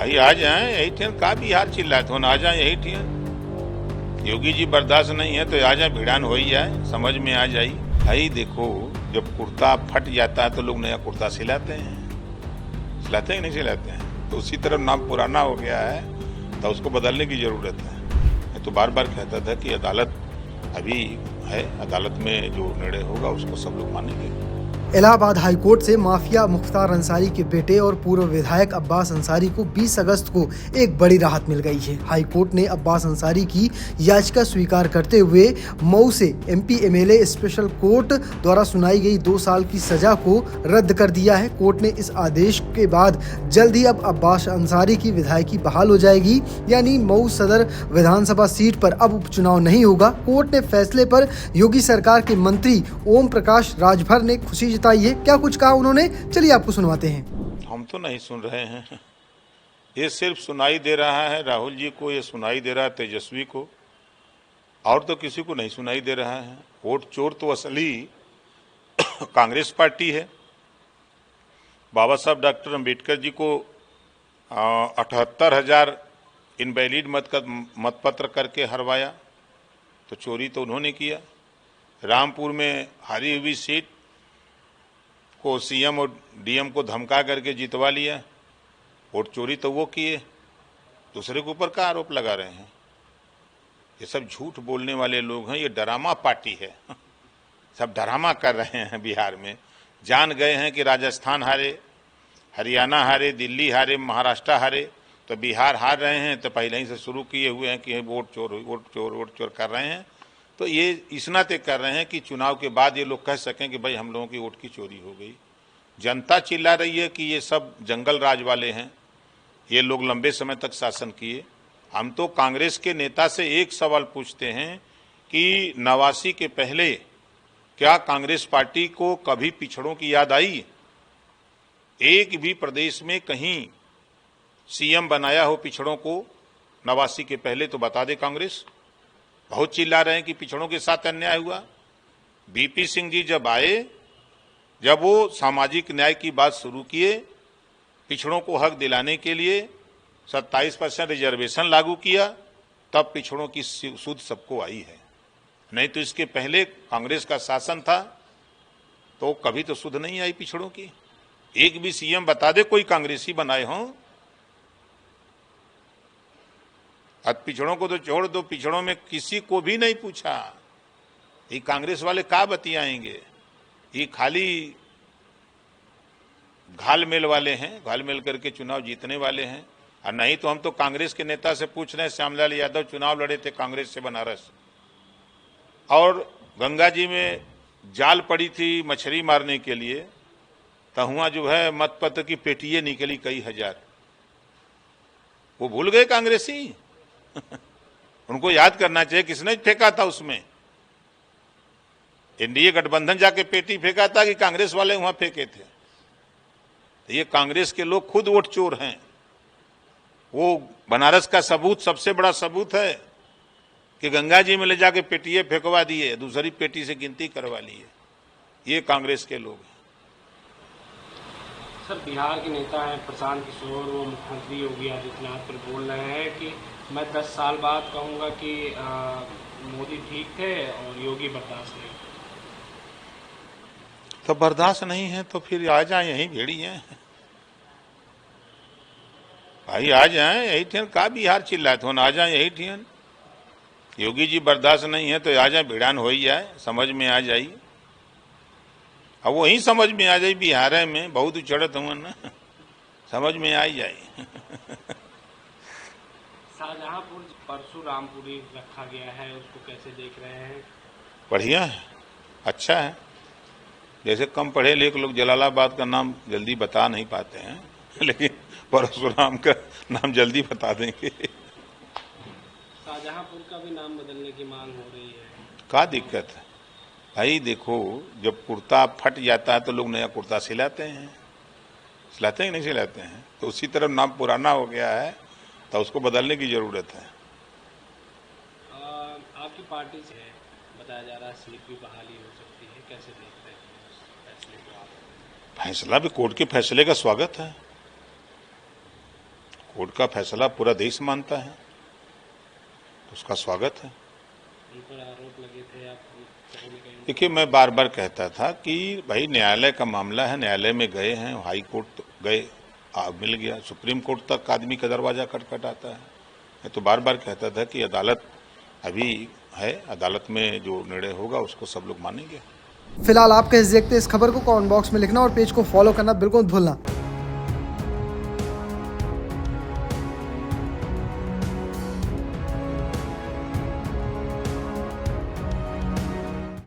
भाई आ जाए यही ठियन का बिहार चिल्लाते हो ना, आ जाए यही ठियन। योगी जी बर्दाश्त नहीं है तो आ जाए, भिड़ान हो ही जाए, समझ में आ जाए। भाई देखो, जब कुर्ता फट जाता है तो लोग नया कुर्ता सिलाते हैं, सिलाते हैं कि नहीं सिलाते हैं? तो उसी तरह नाम पुराना हो गया है तो उसको बदलने की जरूरत है। मैं तो बार बार कहता था कि अदालत अभी है, अदालत में जो निर्णय होगा उसको सब लोग मानेंगे। इलाहाबाद हाईकोर्ट से माफिया मुख्तार अंसारी के बेटे और पूर्व विधायक अब्बास अंसारी को 20 अगस्त को एक बड़ी राहत मिल गई है। हाईकोर्ट ने अब्बास अंसारी की याचिका स्वीकार करते हुए मऊ से एमपी एमएलए स्पेशल कोर्ट द्वारा सुनाई गई 2 साल की सजा को रद्द कर दिया है। कोर्ट ने इस आदेश के बाद जल्द ही अब अब्बास अंसारी की विधायकी बहाल हो जाएगी, यानी मऊ सदर विधानसभा सीट पर अब उपचुनाव नहीं होगा। कोर्ट ने फैसले पर योगी सरकार के मंत्री ओम प्रकाश राजभर ने खुशी जताइए। क्या कुछ कहा उन्होंने, चलिए आपको सुनवाते हैं। हम तो नहीं सुन रहे हैं, ये सिर्फ सुनाई दे रहा है राहुल जी को, ये सुनाई दे रहा है तेजस्वी को, और तो किसी को नहीं सुनाई दे रहा है। वोट चोर तो असली कांग्रेस पार्टी है। बाबा साहब डॉक्टर अंबेडकर जी को 78,000 इनवैलिड मतपत्र करके हरवाया, तो चोरी तो उन्होंने किया। रामपुर में हारी हुई सीट को सीएम और डीएम को धमका करके जितवा लिया, वोट चोरी तो वो किए, दूसरे के ऊपर का आरोप लगा रहे हैं। ये सब झूठ बोलने वाले लोग हैं, ये ड्रामा पार्टी है। सब ड्रामा कर रहे हैं बिहार में। जान गए हैं कि राजस्थान हारे, हरियाणा हारे, दिल्ली हारे, महाराष्ट्र हारे, तो बिहार हार रहे हैं, तो पहले ही से शुरू किए हुए हैं कि वोट चोर वोट चोर वोट चोर कर रहे हैं। तो ये इस नाते कर रहे हैं कि चुनाव के बाद ये लोग कह सकें कि भाई हम लोगों की वोट की चोरी हो गई। जनता चिल्ला रही है कि ये सब जंगल राज वाले हैं, ये लोग लंबे समय तक शासन किए। हम तो कांग्रेस के नेता से एक सवाल पूछते हैं कि 89 के पहले क्या कांग्रेस पार्टी को कभी पिछड़ों की याद आई? एक भी प्रदेश में कहीं सीएम बनाया हो पिछड़ों को 89 के पहले? तो बता दे कांग्रेस। बहुत चिल्ला रहे हैं कि पिछड़ों के साथ अन्याय हुआ। बीपी सिंह जी जब आए, जब वो सामाजिक न्याय की बात शुरू किए, पिछड़ों को हक दिलाने के लिए 27% रिजर्वेशन लागू किया, तब पिछड़ों की सुध सबको आई है। नहीं तो इसके पहले कांग्रेस का शासन था तो कभी तो सुध नहीं आई पिछड़ों की। एक भी सीएम बता दे कोई कांग्रेसी बनाए हों। अब पिछड़ों को तो छोड़ दो, पिछड़ों में किसी को भी नहीं पूछा। ये कांग्रेस वाले क्या बतियाएंगे? ये खाली घालमेल वाले हैं, घालमेल करके चुनाव जीतने वाले हैं। और नहीं तो हम तो कांग्रेस के नेता से पूछ रहे हैं, श्यामलाल यादव चुनाव लड़े थे कांग्रेस से बनारस, और गंगा जी में जाल पड़ी थी मछली मारने के लिए, तो हुआ जो है मतपत्र की पेटियां निकली कई हजार। वो भूल गए कांग्रेसी? उनको याद करना चाहिए किसने फेंका था उसमें। एनडीए गठबंधन जाके पेटी फेंका था कि कांग्रेस वाले वहां फेंके थे? तो ये कांग्रेस के लोग खुद वोट चोर हैं। वो बनारस का सबूत, सबसे बड़ा सबूत है कि गंगा जी में ले जाके पेटियां फेंकवा दिए, दूसरी पेटी से गिनती करवा ली है। ये कांग्रेस के लोग हैं। सर, बिहार के नेता हैं प्रशांत किशोर, वो मुख्यमंत्री योगी आदित्यनाथ पर बोल रहे हैं कि मैं 10 साल बाद कहूंगा कि मोदी ठीक थे और योगी बर्दाश्त नहीं। तो बर्दाश्त नहीं है तो फिर आ जाए यही भेड़िए। भाई आ जाए यही ठियन का बिहार चिल्लाते हो ना, आ जाए यही ठियन। योगी जी बर्दाश्त नहीं है तो आ जाए, भिड़ान हो ही जाए, समझ में आ जाए। अब वही समझ में आ जाए, बिहार में बहुत उछड़त हुआ ना, समझ में आ ही जाए। शाहजहांपुर परशुरामपुरी रखा गया है, उसको कैसे देख रहे हैं? बढ़िया है, अच्छा है। जैसे कम पढ़े लिखे लोग जलालाबाद का नाम जल्दी बता नहीं पाते हैं, लेकिन परशुराम का नाम जल्दी बता देंगे। शाहजहांपुर का भी नाम बदलने की मांग हो रही है। क्या दिक्कत है? भाई देखो, जब कुर्ता फट जाता है तो लोग नया कुर्ता सिलाते हैं, सिलाते हैं नहीं सिलाते हैं? तो उसी तरह नाम पुराना हो गया है तो उसको बदलने की जरूरत है। आपकी पार्टी से बताया जा रहा है सीट भी बहाली हो सकती है, कैसे देखते हैं फैसले को आप? फैसला भी कोर्ट के फैसले का स्वागत है। कोर्ट का फैसला पूरा देश मानता है, तो उसका स्वागत है। उन पर आरोप लगे थे, आप कहीं न कहीं देखिए, मैं बार बार कहता था कि भाई न्यायालय का मामला है, न्यायालय में गए हैं, हाई कोर्ट गए, मिल गया, सुप्रीम कोर्ट तक आदमी का दरवाजा खटखटाता है। मैं तो बार बार कहता था कि अदालत अभी है, अदालत में जो निर्णय होगा उसको सब लोग मानेंगे। फिलहाल आप कैसे देखते हैं इस खबर को कमेंट बॉक्स में लिखना और पेज को फॉलो करना बिल्कुल भूलना।